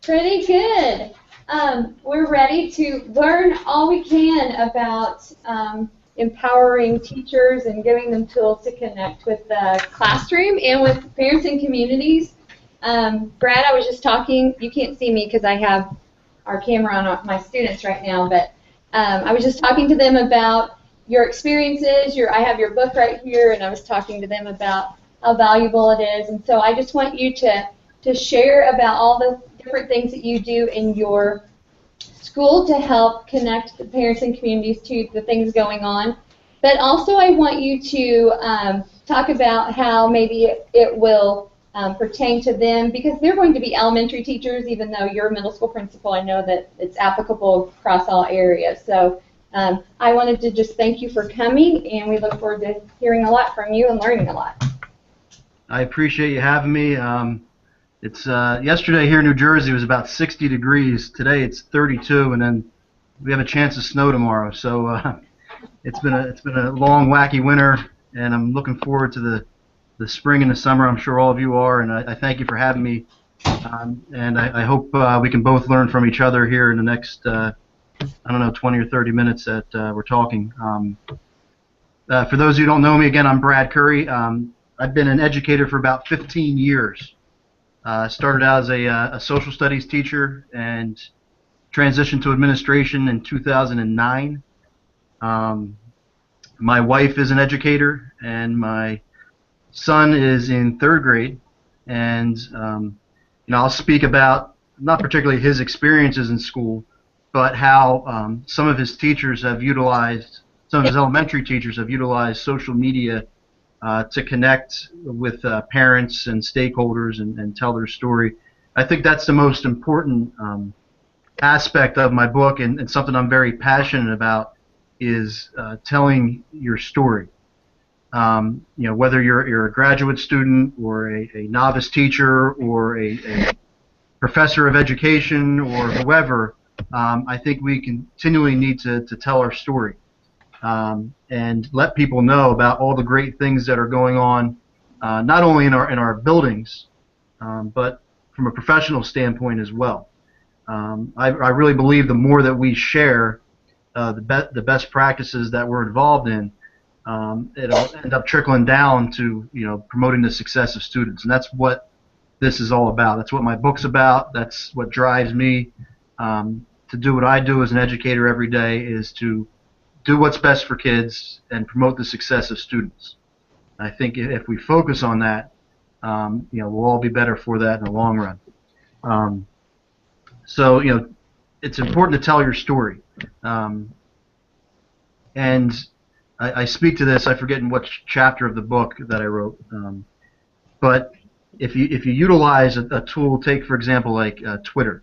Pretty good. We're ready to learn all we can about empowering teachers and giving them tools to connect with the classroom and with parents and communities. Brad, I was just talking, you can't see me because I have our camera on my students right now, but I was just talking to them about your experiences. I have your book right here, and I was talking to them about how valuable it is. And so I just want you to share about all the different things that you do in your school to help connect the parents and communities to the things going on. But also I want you to talk about how maybe it will pertain to them, because they're going to be elementary teachers, even though you're a middle school principal. I know that it's applicable across all areas. So I wanted to just thank you for coming, and we look forward to hearing a lot from you and learning a lot. I appreciate you having me. It's yesterday here in New Jersey was about 60 degrees. Today it's 32, and then we have a chance of snow tomorrow. So it's been a long, wacky winter, and I'm looking forward to the spring and the summer. I'm sure all of you are, and I thank you for having me. And I hope we can both learn from each other here in the next I don't know, 20 or 30 minutes that we're talking. For those who don't know me, again, I'm Brad Currie. I've been an educator for about 15 years. Started out as a social studies teacher and transitioned to administration in 2009. My wife is an educator, and my son is in 3rd grade. And I'll speak about not particularly his experiences in school, but how some of his teachers have utilized, some of his elementary teachers have utilized social media to connect with parents and stakeholders and tell their story. I think that's the most important aspect of my book, and something I'm very passionate about is telling your story. Whether you're a graduate student or a novice teacher or a professor of education or whoever, I think we continually need to tell our story. And let people know about all the great things that are going on, not only in our buildings, but from a professional standpoint as well. I really believe the more that we share the best practices that we're involved in, it'll end up trickling down to promoting the success of students, and that's what this is all about. That's what my book's about. That's what drives me to do what I do as an educator every day, is to do what's best for kids and promote the success of students. I think if we focus on that, we'll all be better for that in the long run. So it's important to tell your story. And I speak to this, I forget in what chapter of the book that I wrote, but if you utilize a tool, take for example like Twitter.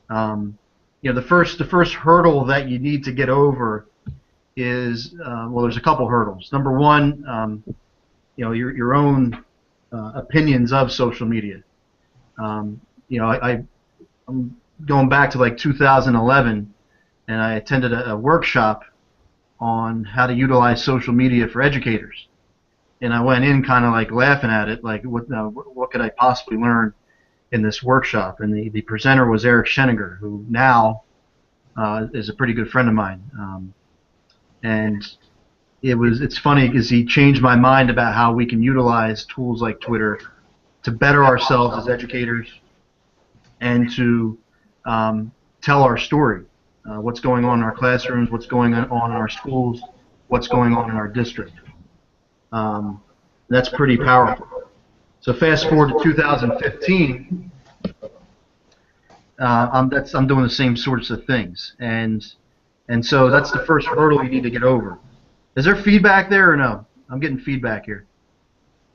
The first hurdle that you need to get over is well, there's a couple hurdles. Number one, your own opinions of social media. I'm going back to like 2011, and I attended a workshop on how to utilize social media for educators, and I went in kind of like laughing at it, like what could I possibly learn in this workshop? And the presenter was Eric Schenninger, who now is a pretty good friend of mine. And it's funny because he changed my mind about how we can utilize tools like Twitter to better ourselves as educators and to tell our story. What's going on in our classrooms, what's going on in our schools, what's going on in our district. That's pretty powerful. So fast forward to 2015, I'm doing the same sorts of things, and so that's the first hurdle you need to get over. Is there feedback there or no? I'm getting feedback here.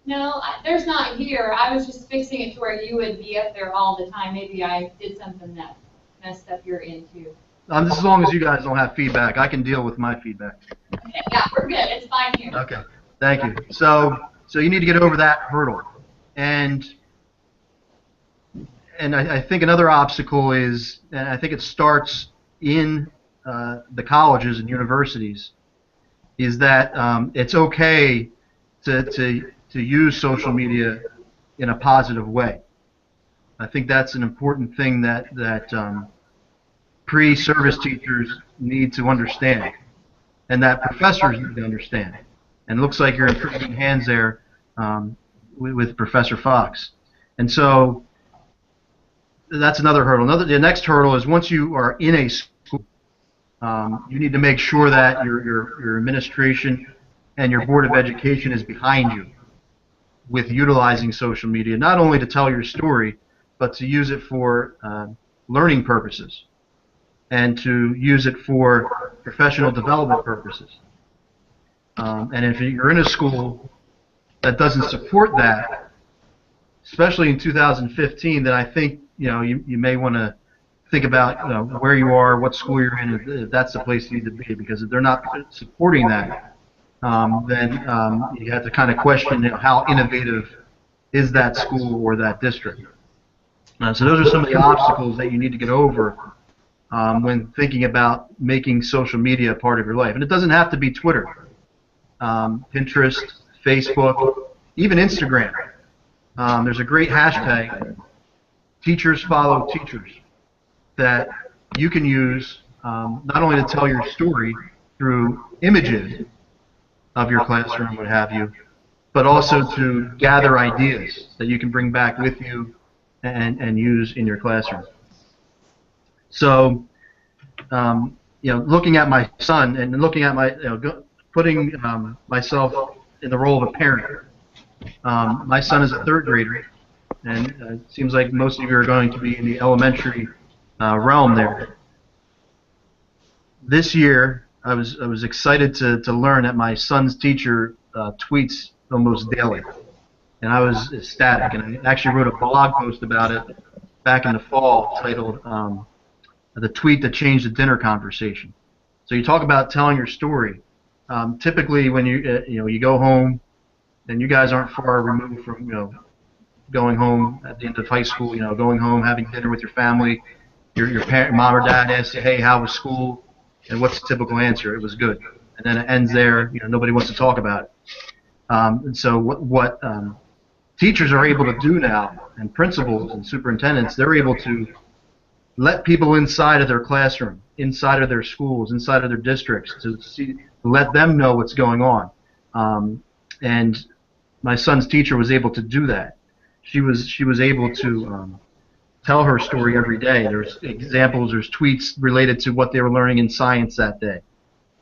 No, there's not here. I was just fixing it to where you would be up there all the time. Maybe I did something that messed up your end too. Just as long as you guys don't have feedback, I can deal with my feedback. Okay, yeah, we're good. It's fine here. Okay, thank you. So you need to get over that hurdle, and I think another obstacle is, and I think it starts in the colleges and universities, is that it's okay to use social media in a positive way. I think that's an important thing that pre-service teachers need to understand, and that professors need to understand. And it looks like you're in pretty good hands there with Professor Fox. And so that's another hurdle. The next hurdle is once you are in a school, you need to make sure that your administration and your Board of Education is behind you with utilizing social media, not only to tell your story, but to use it for learning purposes and to use it for professional development purposes. And if you're in a school that doesn't support that, especially in 2015, then I think you may want to think about where you are, what school you're in, if that's the place you need to be. Because if they're not supporting that, then you have to kind of question how innovative is that school or that district. So those are some of the obstacles that you need to get over when thinking about making social media a part of your life. And it doesn't have to be Twitter, Pinterest, Facebook, even Instagram. There's a great hashtag, Teachers Follow Teachers, that you can use not only to tell your story through images of your classroom, what have you, but also to gather ideas that you can bring back with you and use in your classroom. So, looking at my son and looking at my, putting myself in the role of a parent. My son is a third grader, and it seems like most of you are going to be in the elementary realm there. This year, I was excited to learn that my son's teacher tweets almost daily, and I was ecstatic. And I actually wrote a blog post about it back in the fall, titled "The Tweet That Changed the Dinner Conversation." So you talk about telling your story. Typically, when you go home, and you guys aren't far removed from going home at the end of high school. Going home, having dinner with your family. Your parent, mom or dad asks you, "Hey, how was school?" And what's the typical answer? It was good. And then it ends there. Nobody wants to talk about it. And so what teachers are able to do now, and principals and superintendents, they're able to let people inside of their classroom, inside of their schools, inside of their districts, to let them know what's going on. And my son's teacher was able to do that. She was able to tell her story every day. There's examples, there's tweets related to what they were learning in science that day,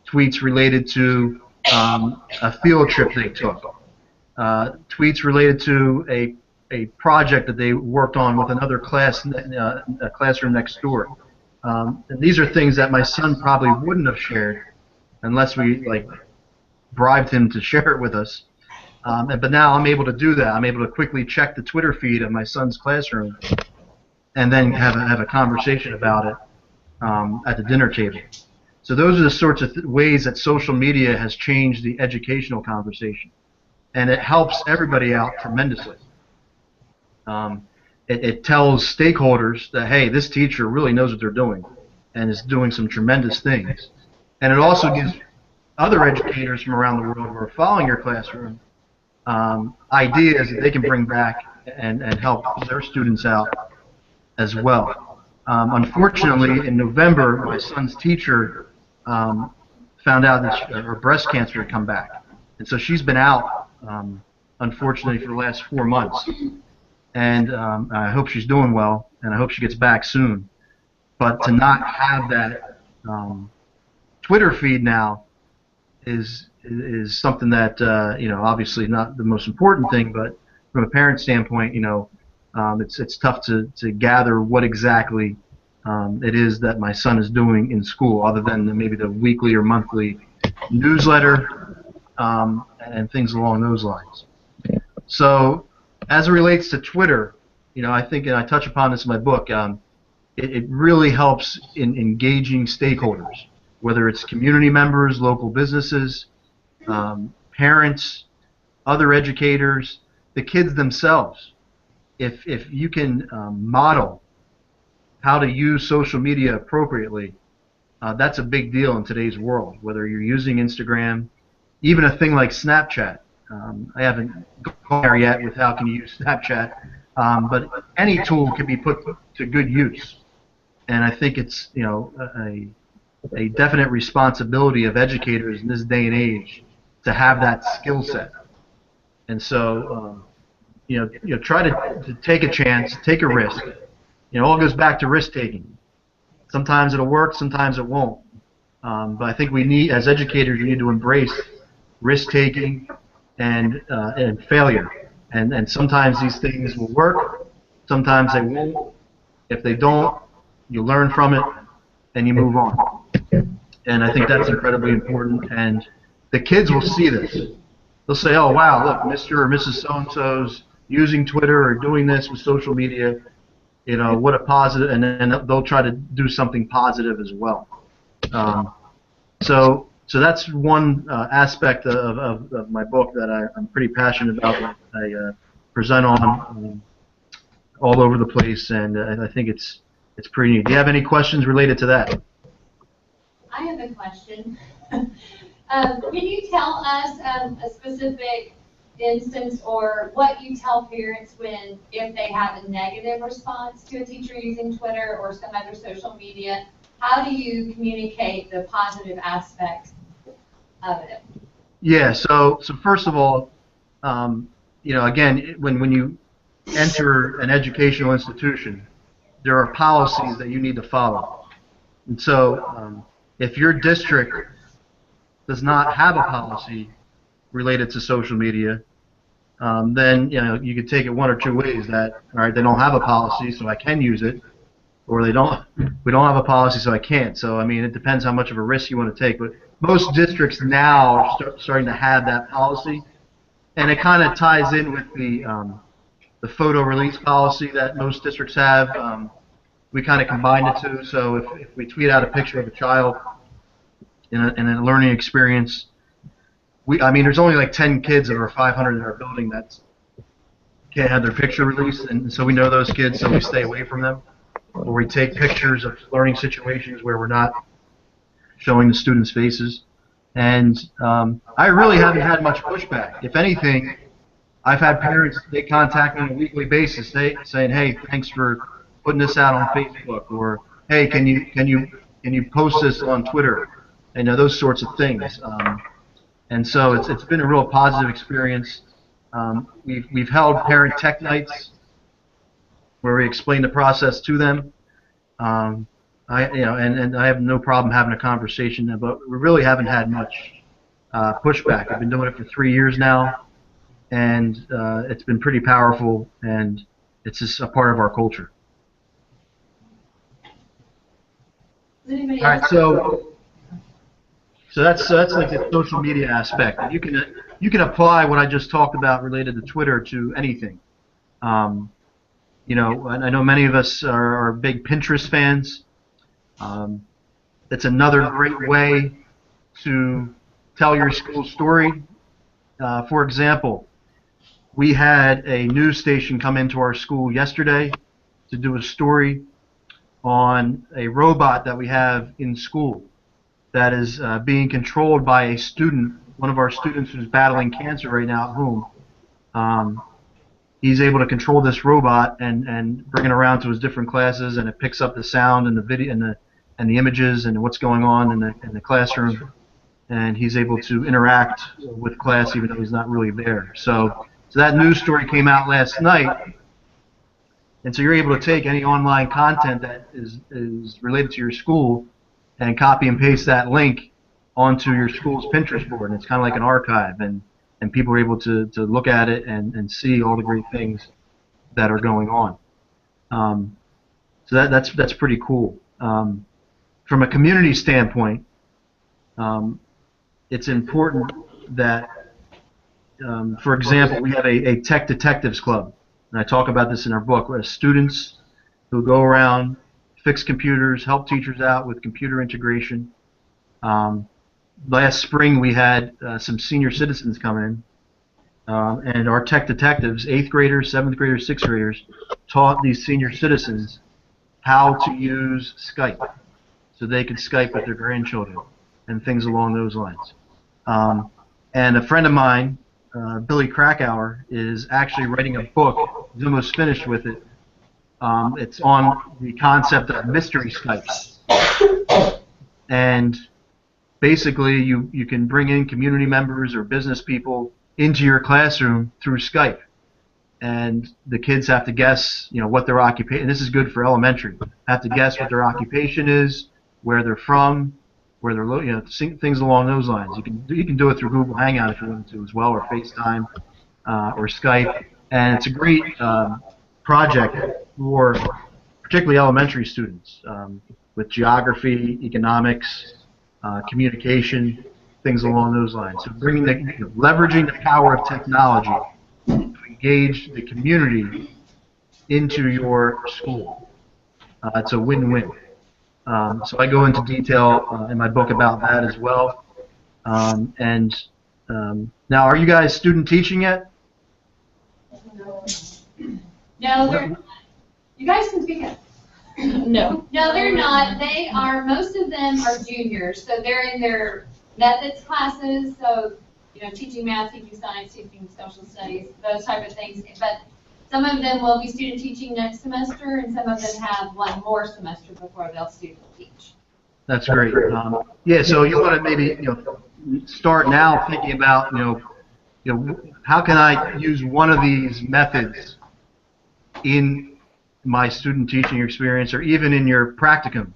tweets related to a field trip they took, tweets related to a project that they worked on with another class, a classroom next door. And these are things that my son probably wouldn't have shared unless we bribed him to share it with us. But now I'm able to do that. I'm able to quickly check the Twitter feed of my son's classroom and then have a conversation about it at the dinner table. So those are the sorts of ways that social media has changed the educational conversation, and it helps everybody out tremendously. It tells stakeholders that, hey, this teacher really knows what they're doing and is doing some tremendous things. And it also gives other educators from around the world who are following your classroom ideas that they can bring back and help their students out as well. Unfortunately, in November, my son's teacher found out that her breast cancer had come back. And so she's been out, unfortunately, for the last 4 months. And I hope she's doing well, and I hope she gets back soon. But to not have that Twitter feed now is something that obviously not the most important thing, but from a parent standpoint, it's tough to gather what exactly it is that my son is doing in school, other than maybe the weekly or monthly newsletter and things along those lines. So as it relates to Twitter, I think, and I touch upon this in my book, it really helps in engaging stakeholders, whether it's community members, local businesses, parents, other educators, the kids themselves. If you can model how to use social media appropriately, that's a big deal in today's world, whether you're using Instagram, even a thing like Snapchat. I haven't gone there yet with how can you use Snapchat, but any tool can be put to good use. And I think it's, you know, a definite responsibility of educators in this day and age to have that skill set. And so, try to take a chance, take a risk. You know, it all goes back to risk taking. Sometimes it'll work, sometimes it won't. But I think we need, as educators, we need to embrace risk taking and failure. And sometimes these things will work, sometimes they won't. If they don't, you learn from it and you move on. And I think that's incredibly important. And the kids will see this. They'll say, "Oh, wow, look, Mr. or Mrs. So-and-so's using Twitter or doing this with social media. You know, what a positive," and then they'll try to do something positive as well. So that's one aspect of my book that I'm pretty passionate about. That I present on all over the place, and I think it's pretty neat. Do you have any questions related to that? I have a question. Can you tell us a specific instance or what you tell parents if they have a negative response to a teacher using Twitter or some other social media? How do you communicate the positive aspect of it? Yeah, so first of all, again, when you enter an educational institution, there are policies that you need to follow. And so if your district does not have a policy related to social media, then you could take it one or two ways. That, all right, they don't have a policy, so I can use it, or we don't have a policy, so I can't. So I mean, it depends how much of a risk you want to take. But most districts now are starting to have that policy, and it kind of ties in with the photo release policy that most districts have. We kind of combined the two. So if we tweet out a picture of a child in a learning experience, there's only like 10 kids out of our 500 in our building that can't have their picture released, and so we know those kids, so we stay away from them. Or we take pictures of learning situations where we're not showing the students' faces. And I really haven't had much pushback. If anything, I've had parents, they contact me on a weekly basis, saying, "Hey, thanks for putting this out on Facebook," or "Hey, can you post this on Twitter?" And those sorts of things. And so it's been a real positive experience. We've held parent tech nights where we explain the process to them. And I have no problem having a conversation, but we really haven't had much pushback. I've been doing it for 3 years now, and it's been pretty powerful, and it's just a part of our culture. Does anybody All right, else? so that's like the social media aspect. You can apply what I just talked about related to Twitter to anything. And I know many of us are big Pinterest fans. It's another great way to tell your school story. For example, we had a news station come into our school yesterday to do a story on a robot that we have in school that is being controlled by a student, one of our students who's battling cancer right now at home. He's able to control this robot and bring it around to his different classes, and it picks up the sound and the video and the images and what's going on in the classroom, and he's able to interact with class even though he's not really there. So that news story came out last night, and so you're able to take any online content that is related to your school and copy and paste that link onto your school's Pinterest board, and it's kind of like an archive, and people are able to look at it and see all the great things that are going on. So that's pretty cool. From a community standpoint, it's important that, for example, we have a Tech Detectives Club, and I talk about this in our book, where students who go around, fix computers, help teachers out with computer integration. Last spring we had some senior citizens coming in, and our tech detectives, 8th graders, 7th graders, 6th graders, taught these senior citizens how to use Skype so they could Skype with their grandchildren and things along those lines. And a friend of mine, Billy Krakauer, is actually writing a book He's almost finished with it. It's on the concept of mystery Skypes. And basically, you can bring in community members or business people into your classroom through Skype. And the kids have to guess, what their occupation. This is good for elementary. Have to guess what their occupation is, where they're from, where they're, things along those lines. You can do it through Google Hangout if you want to as well, or FaceTime, or Skype. And it's a great project for particularly elementary students with geography, economics, communication, things along those lines. So leveraging the power of technology to engage the community into your school. It's a win-win. So I go into detail in my book about that as well. Now, are you guys student teaching yet? No, they're. You guys can speak up. No. No, they're not. They are. Most of them are juniors, so they're in their methods classes. So, teaching math, teaching science, teaching social studies, those type of things. But some of them will be student teaching next semester, and some of them have one more semester before they'll student teach. That's great. Yeah. So you want to maybe start now thinking about how can I use one of these methods in my student teaching experience, or even in your practicum.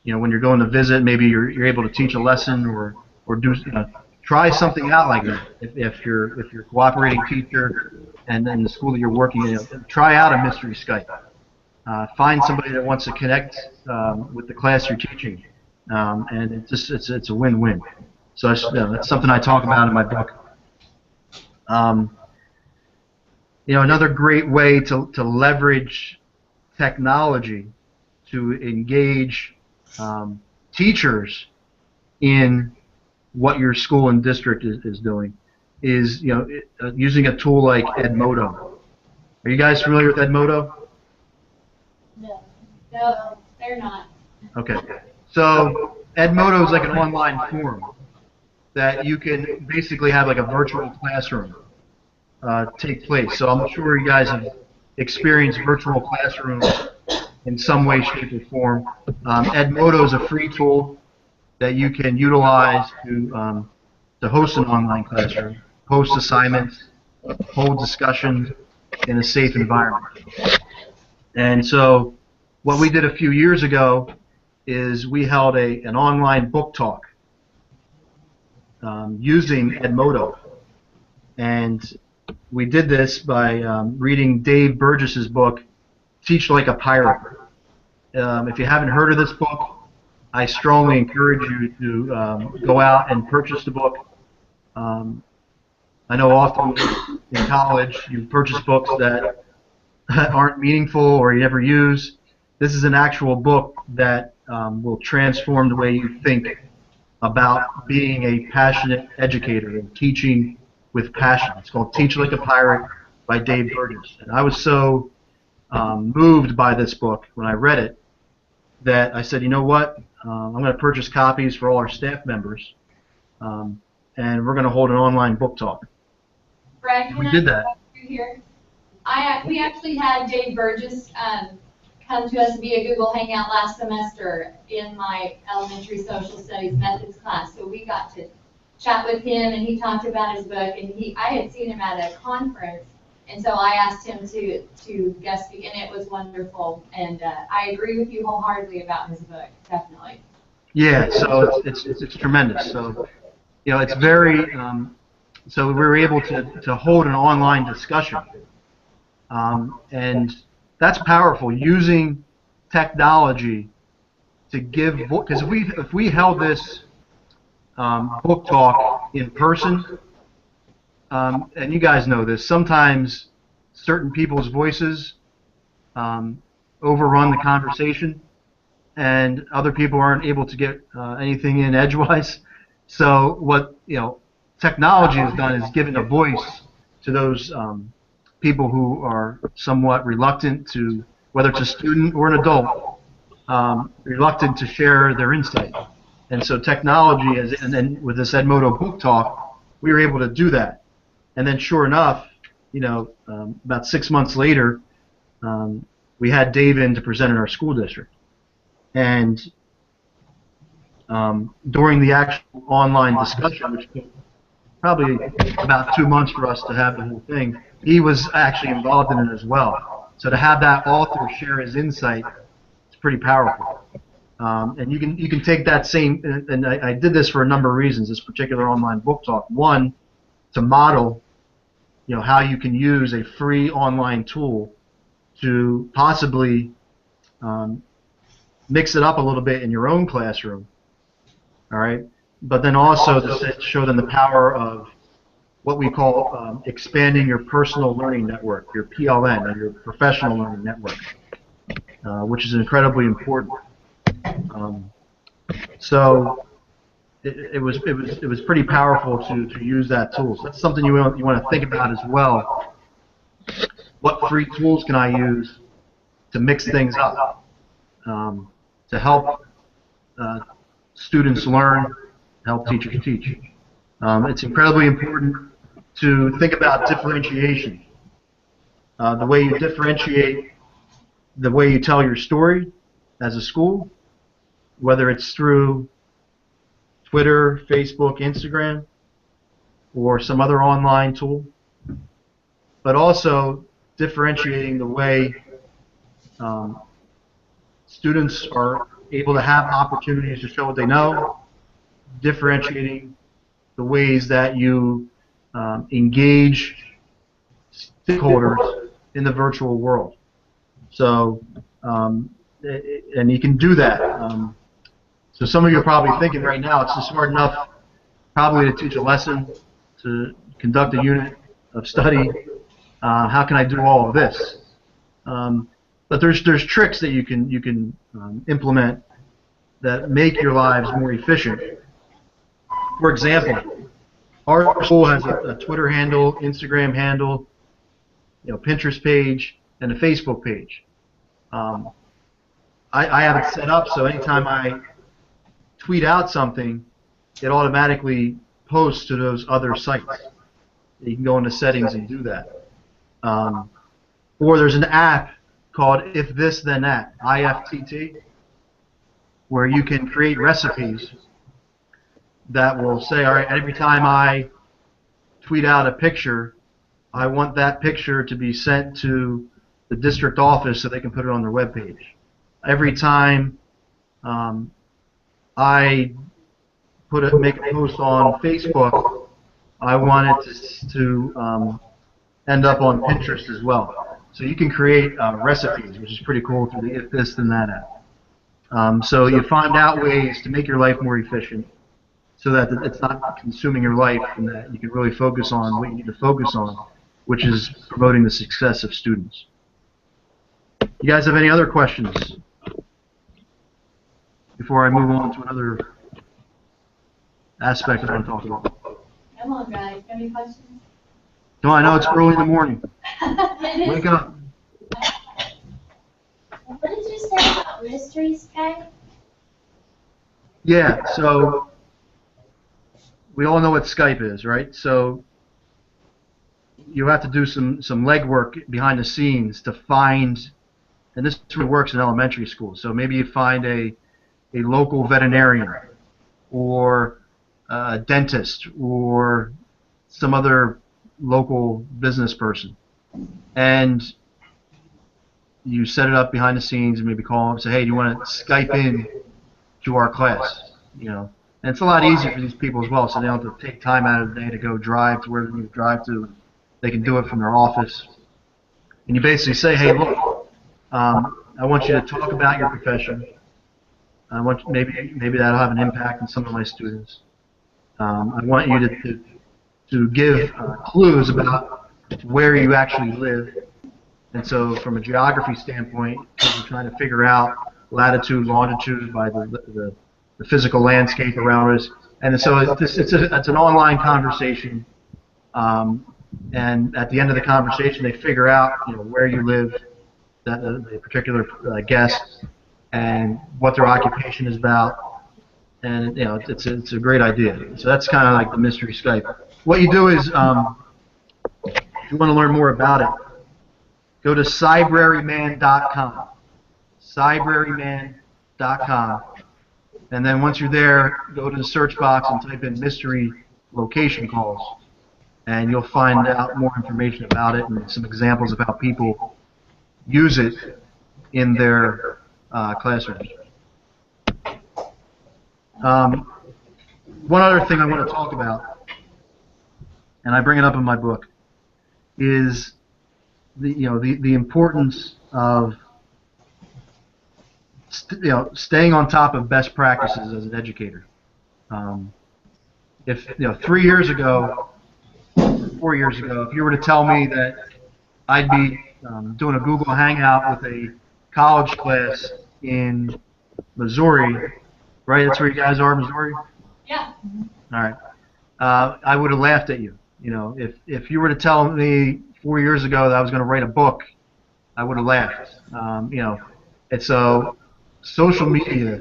When you're going to visit, maybe you're able to teach a lesson or do try something out like that. If you're a cooperating teacher and then the school that you're working in, try out a mystery Skype. Find somebody that wants to connect with the class you're teaching, and it's a win-win. So that's something I talk about in my book. Another great way to leverage technology to engage teachers in what your school and district is doing is using a tool like Edmodo. Are you guys familiar with Edmodo? No, they're not. Okay. So Edmodo is like an online forum that you can basically have like a virtual classroom take place. So I'm sure you guys have experienced virtual classrooms in some way, shape, or form. Edmodo is a free tool that you can utilize to host an online classroom, post assignments, hold discussions in a safe environment. And so what we did a few years ago is we held an online book talk using Edmodo. And we did this by reading Dave Burgess's book, Teach Like a Pirate. If you haven't heard of this book, I strongly encourage you to go out and purchase the book. I know often in college you purchase books that aren't meaningful or you never use. This is an actual book that will transform the way you think about being a passionate educator and teaching with passion. It's called Teach Like a Pirate by Dave Burgess. And I was so moved by this book when I read it that I said, you know what, I'm going to purchase copies for all our staff members, and we're going to hold an online book talk. Brad, we did that. Here? We actually had Dave Burgess come to us via Google Hangout last semester in my elementary social studies methods class. So we got to chat with him, and he talked about his book. And I had seen him at a conference, and so I asked him to guest speak, and it was wonderful. And I agree with you wholeheartedly about his book, definitely. Yeah, so it's tremendous. So it's very so we were able to hold an online discussion, and that's powerful, using technology to give, because if we held this book talk in person, and you guys know this, sometimes certain people's voices overrun the conversation, and other people aren't able to get anything in edgewise. So what technology has done is given a voice to those people who are somewhat reluctant to, whether it's a student or an adult, reluctant to share their insight. And so technology is, and then with this Edmodo book talk, we were able to do that. And then sure enough, about 6 months later, we had Dave in to present in our school district. And during the actual online discussion, which took probably about 2 months for us to have the whole thing, he was actually involved in it as well. So to have that author share his insight, it's pretty powerful. And you can take that same, and I did this for a number of reasons, this particular online book talk. One, to model how you can use a free online tool to possibly mix it up a little bit in your own classroom, all right? But then also to show them the power of what we call expanding your personal learning network, your PLN, or your professional learning network, which is incredibly important. So it was pretty powerful to use that tool. So that's something you want to think about as well. What free tools can I use to mix things up, to help students learn, help teachers teach? It's incredibly important to think about differentiation. The way you differentiate, the way you tell your story as a school, whether it's through Twitter, Facebook, Instagram, or some other online tool, but also differentiating the way students are able to have opportunities to show what they know, differentiating the ways that you engage stakeholders in the virtual world. So, and you can do that. So some of you are probably thinking right now, it's just hard enough probably to teach a lesson, to conduct a unit of study. How can I do all of this? But there's tricks that you can implement that make your lives more efficient. For example, our school has a Twitter handle, Instagram handle, Pinterest page, and a Facebook page. I have it set up so anytime I tweet out something, it automatically posts to those other sites. You can go into settings and do that. Or there's an app called If This Then That, IFTT, where you can create recipes that will say, all right, every time I tweet out a picture, I want that picture to be sent to the district office so they can put it on their webpage. Every time I make a post on Facebook, I want it to end up on Pinterest as well. So you can create recipes, which is pretty cool through the If This Then That app. So you find out ways to make your life more efficient so that it's not consuming your life and that you can really focus on what you need to focus on, which is promoting the success of students. You guys have any other questions before I move on to another aspect I want to talk about? Come on, guys. Got any questions? No, I know it's early in the morning. It Wake up. What did you say about mystery Skype? Yeah, so we all know what Skype is, right? So you have to do some legwork behind the scenes to find, and this really works in elementary school, so maybe you find a local veterinarian or a dentist or some other local business person, and you set it up behind the scenes and maybe call them and say, hey, do you want to Skype in to our class? And it's a lot easier for these people as well, so they don't have to take time out of the day to go drive to where they need to drive to. They can do it from their office. And you basically say, hey, look, I want you to talk about your profession. I want maybe that'll have an impact on some of my students. I want you to give clues about where you actually live. And so from a geography standpoint, we're trying to figure out latitude, longitude by the physical landscape around us. And so it's an online conversation. And at the end of the conversation, they figure out where you live, the particular guest, and what their occupation is about. And it's a great idea. So that's kind of like the mystery Skype. What you do is If you want to learn more about it, go to cybraryman.com. Cybraryman.com. And then once you're there, go to the search box and type in mystery location calls. And you'll find out more information about it and some examples of how people use it in their classrooms. One other thing I want to talk about, and I bring it up in my book, is the importance of staying on top of best practices as an educator. If 3 years ago, 4 years ago, if you were to tell me that I'd be doing a Google Hangout with a college class in Missouri, right? That's where you guys are, Missouri? Yeah. All right. I would have laughed at you. If you were to tell me 4 years ago that I was going to write a book, I would have laughed. And so social media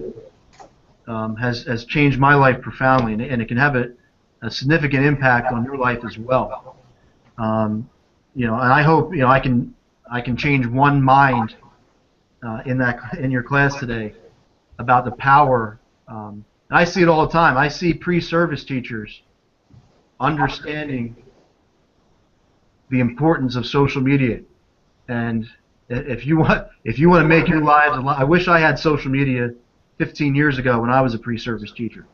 has changed my life profoundly, and it can have a significant impact on your life as well. And I hope I can change one mind in your class today about the power. And I see it all the time. I see pre-service teachers understanding the importance of social media, and if you want to make your lives a lot, I wish I had social media 15 years ago when I was a pre-service teacher.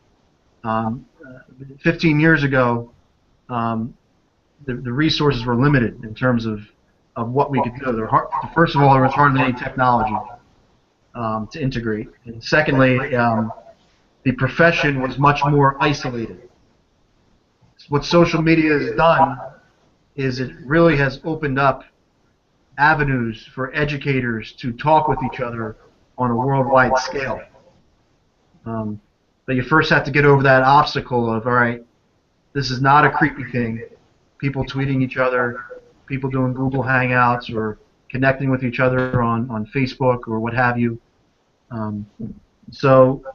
15 years ago, the resources were limited in terms of what we could do. First of all, there was hardly any technology to integrate, and secondly, the profession was much more isolated. What social media has done is it really has opened up avenues for educators to talk with each other on a worldwide scale. But you first have to get over that obstacle of, all right, this is not a creepy thing. People tweeting each other, people doing Google Hangouts or connecting with each other on Facebook or what have you. So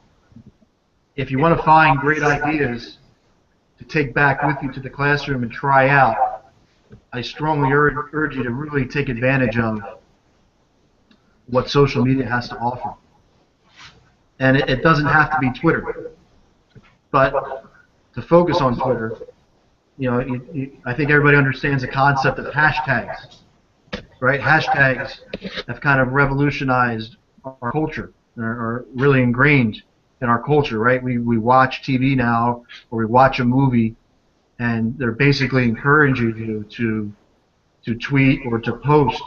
if you want to find great ideas to take back with you to the classroom and try out, I strongly urge you to really take advantage of what social media has to offer. And it doesn't have to be Twitter. But to focus on Twitter, I think everybody understands the concept of hashtags, right? Hashtags have kind of revolutionized our culture, are really ingrained in our culture, right? We watch TV now, or we watch a movie, and they're basically encouraging you to tweet or to post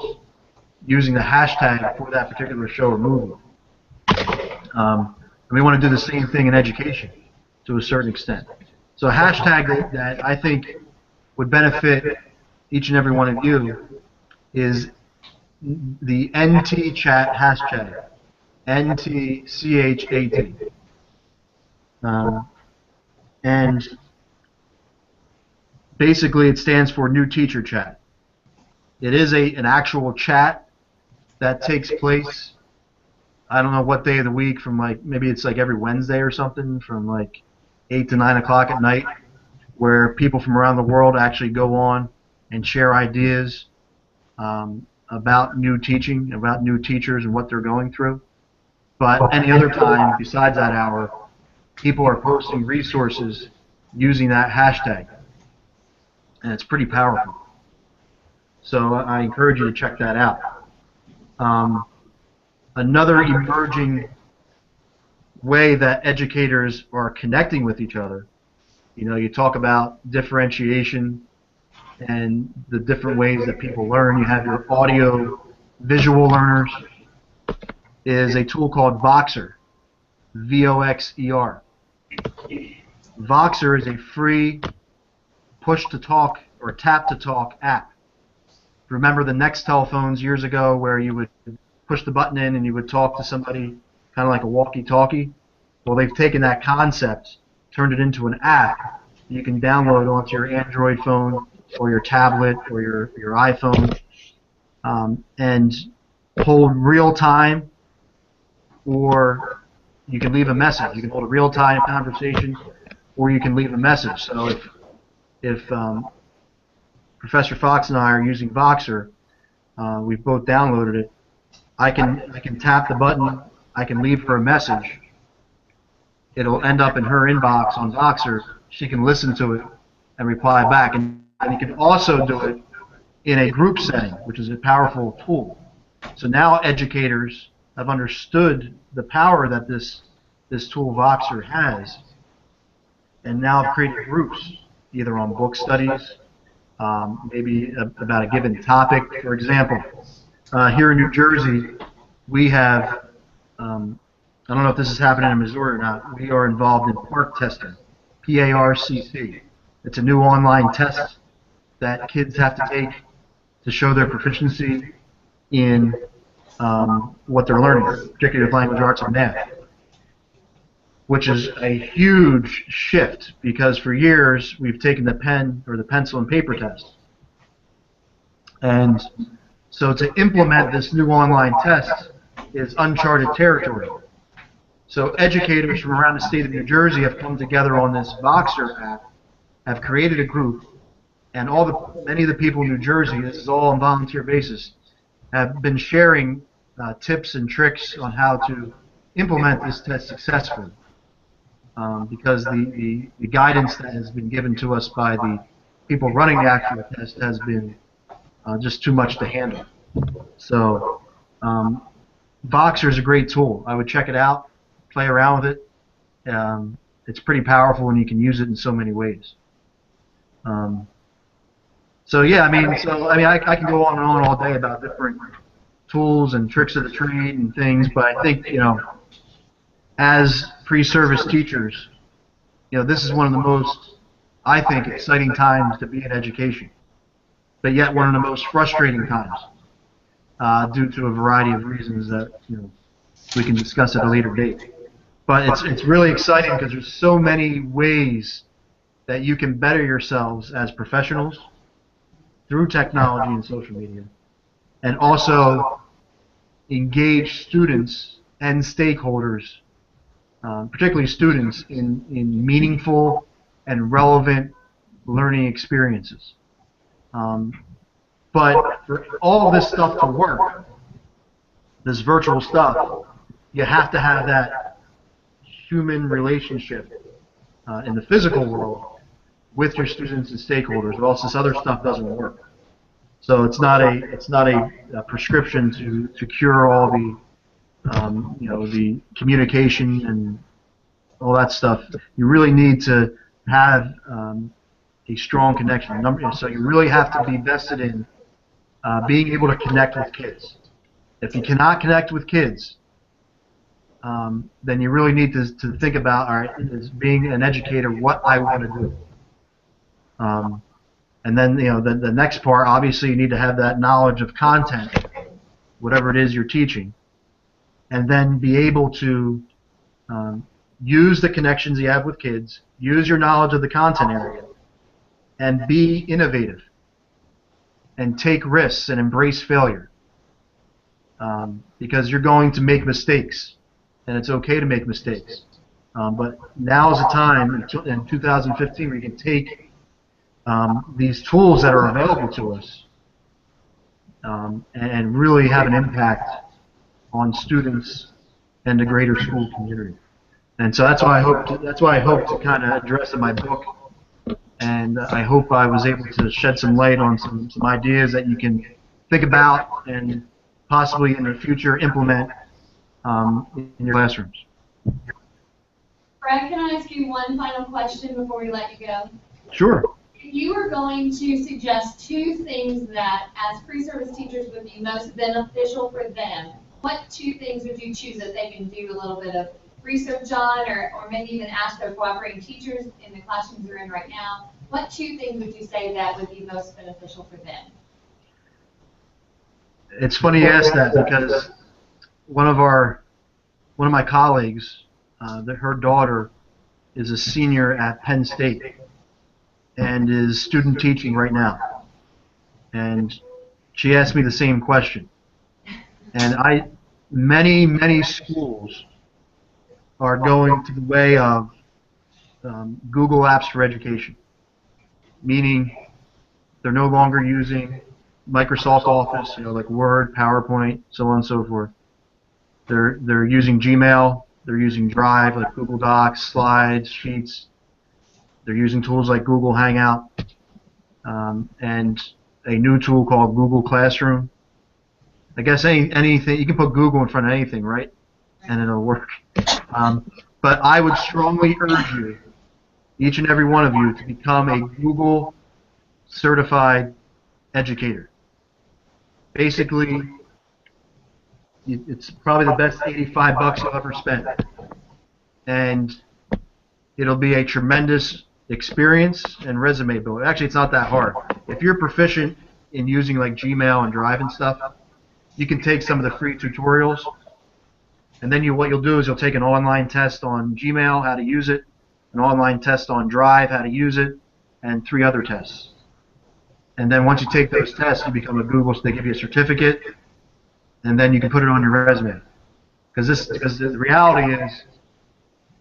using the hashtag for that particular show or movie. And we want to do the same thing in education to a certain extent. So a hashtag that I think would benefit each and every one of you is the NT chat hashtag, NTCHAT. And basically it stands for New Teacher Chat. It is an actual chat that takes place, I don't know what day of the week, from maybe it's every Wednesday or something, from 8 to 9 o'clock at night, where people from around the world actually go on and share ideas about new teaching, about new teachers and what they're going through. But any other time besides that hour, people are posting resources using that hashtag, and it's pretty powerful. So I encourage you to check that out. Another emerging way that educators are connecting with each other, you talk about differentiation and the different ways that people learn. You have your audio visual learners, is a tool called Voxer, V-O-X-E-R. Voxer is a free push-to-talk or tap-to-talk app. Remember the Nextel phones years ago where you would push the button in and you would talk to somebody kind of like a walkie-talkie? Well, they've taken that concept, turned it into an app you can download onto your Android phone or your tablet or your iPhone, and hold real-time, or you can leave a message. You can hold a real-time conversation, or you can leave a message. So if Professor Fox and I are using Voxer. We've both downloaded it. I can tap the button. I can leave her a message. It'll end up in her inbox on Voxer. She can listen to it and reply back. And you can also do it in a group setting, which is a powerful tool. So now educators have understood the power that this tool Voxer has, and now have created groups, either on book studies, maybe about a given topic. For example, here in New Jersey, we have, I don't know if this is happening in Missouri or not, we are involved in PARCC testing, P-A-R-C-C. It's a new online test that kids have to take to show their proficiency in what they're learning, particularly with language arts and math, which is a huge shift because for years we've taken the pen or the pencil and paper test. And so to implement this new online test is uncharted territory. So educators from around the state of New Jersey have come together on this Voxer app, have created a group, and many of the people in New Jersey, this is all on volunteer basis, have been sharing tips and tricks on how to implement this test successfully. Because the guidance that has been given to us by the people running the actual test has been just too much to handle. So Voxer is a great tool. I would check it out, play around with it. It's pretty powerful and you can use it in so many ways. So yeah, I can go on and on all day about different tools and tricks of the trade and things, but I think, as pre-service teachers, this is one of the most, I think, exciting times to be in education, but yet one of the most frustrating times due to a variety of reasons that we can discuss at a later date. But it's really exciting because there's so many ways that you can better yourselves as professionals through technology and social media, and also engage students and stakeholders, particularly students, in meaningful and relevant learning experiences. But for all this stuff to work, this virtual stuff, you have to have that human relationship in the physical world with your students and stakeholders, or else this other stuff doesn't work. So it's not a prescription to cure all the the communication and all that stuff. You really need to have a strong connection. So you really have to be vested in being able to connect with kids. If you cannot connect with kids, then you really need to think about, all right, as being an educator, what I want to do. And then the next part, obviously, you need to have that knowledge of content, whatever it is you're teaching, and then be able to use the connections you have with kids, use your knowledge of the content area, and be innovative, and take risks and embrace failure, because you're going to make mistakes, and it's okay to make mistakes. But now is the time in 2015 where you can take these tools that are available to us and really have an impact on students and the greater school community. And so that's why I hope to kind of address in my book, and I hope I was able to shed some light on some ideas that you can think about and possibly in the future implement in your classrooms. Brad, can I ask you one final question before we let you go? Sure. If you were going to suggest two things that, as pre-service teachers, would be most beneficial for them, what two things would you choose that they can do a little bit of research on, or maybe even ask their cooperating teachers in the classrooms they're in right now? What two things would you say that would be most beneficial for them? It's funny you ask that, because one of my colleagues, her daughter is a senior at Penn State and is student teaching right now. And she asked me the same question. And many schools are going to the way of Google Apps for Education, meaning They're no longer using Microsoft Office, like Word, PowerPoint, so on and so forth. They're using Gmail. They're using Drive, like Google Docs, Slides, Sheets. They're using tools like Google Hangout, and a new tool called Google Classroom. I guess anything, you can put Google in front of anything, right? And it'll work. But I would strongly urge you, each and every one of you, to become a Google certified educator. Basically, it's probably the best $85 you'll ever spend. And it'll be a tremendous experience and resume builder. Actually, it's not that hard. If you're proficient in using like Gmail and Drive and stuff, you can take some of the free tutorials, and then what you'll do is you'll take an online test on Gmail, how to use it, an online test on Drive, how to use it, and 3 other tests. And then once you take those tests, you become a Google, so they give you a certificate, and then you can put it on your resume. Because the reality is,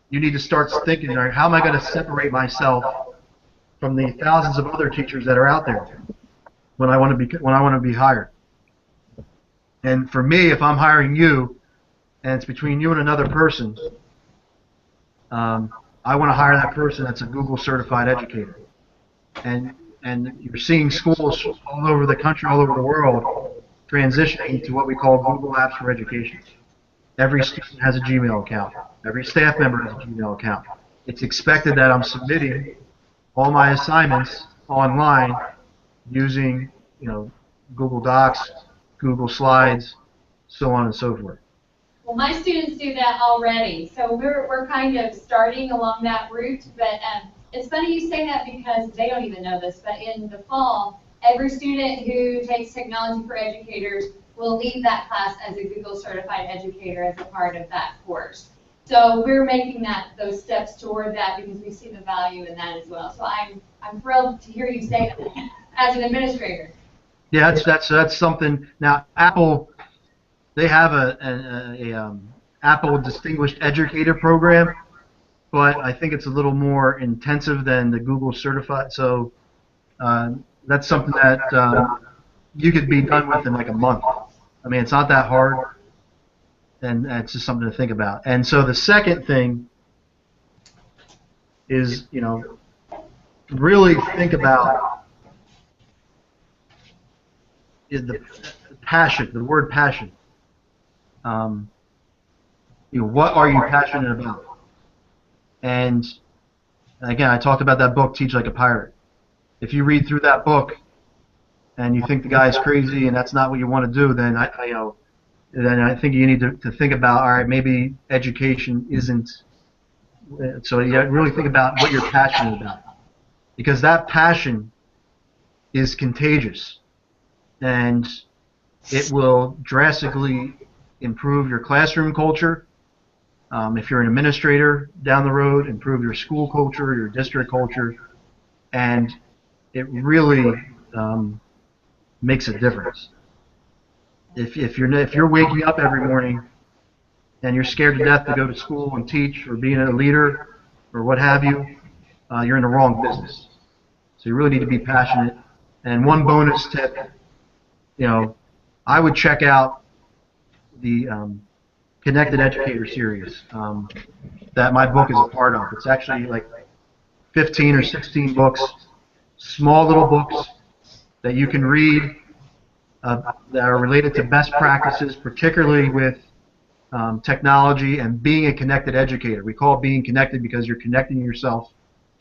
you need to start thinking, how am I going to separate myself from the thousands of other teachers that are out there when I want to be hired? And for me, if I'm hiring you, and it's between you and another person, I want to hire that person that's a Google certified educator. And you're seeing schools all over the country, all over the world, transitioning to what we call Google Apps for Education. Every student has a Gmail account. Every staff member has a Gmail account. It's expected that I'm submitting all my assignments online using, Google Docs, Google Slides, so on and so forth. Well, my students do that already, so we're kind of starting along that route. But it's funny you say that because they don't even know this. But in the fall, every student who takes Technology for Educators will leave that class as a Google certified educator as a part of that course. So we're making those steps toward that because we see the value in that as well. So I'm thrilled to hear you say that as an administrator. Yeah, that's something. Now, Apple, they have a Apple Distinguished Educator program, but I think it's a little more intensive than the Google Certified. So that's something that you could be done with in like a month. I mean, it's not that hard, and it's just something to think about. And so the second thing is, really think about the passion, the word passion. What are you passionate about? And again, I talked about that book, Teach Like a Pirate. If you read through that book and you think the guy's crazy and that's not what you want to do, then I think you need to think about, all right, maybe education isn't. So you really think about what you're passionate about, because that passion is contagious, and it will drastically improve your classroom culture. If you're an administrator down the road, improve your school culture, your district culture, and it really makes a difference. If you're waking up every morning and you're scared to death to go to school and teach or being a leader or what have you, you're in the wrong business. So you really need to be passionate. And one bonus tip, I would check out the Connected Educator series that my book is a part of. It's actually like 15 or 16 books, small little books that you can read that are related to best practices, particularly with technology and being a connected educator. We call it being connected because you're connecting yourself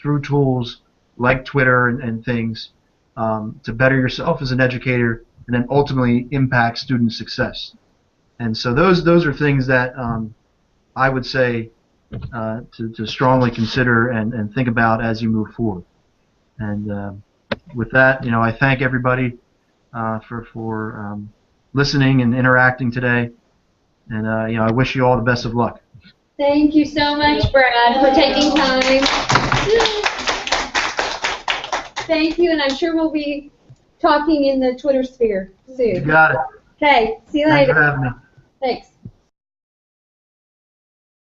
through tools like Twitter and things to better yourself as an educator and then ultimately impact student success. And so those are things that I would say to strongly consider and think about as you move forward. And with that, I thank everybody for listening and interacting today. And I wish you all the best of luck. Thank you so much, Brad, for taking time. Thank you, and I'm sure we'll be talking in the Twitter sphere soon. You got it. Okay, see you Thanks later. for having me. Thanks.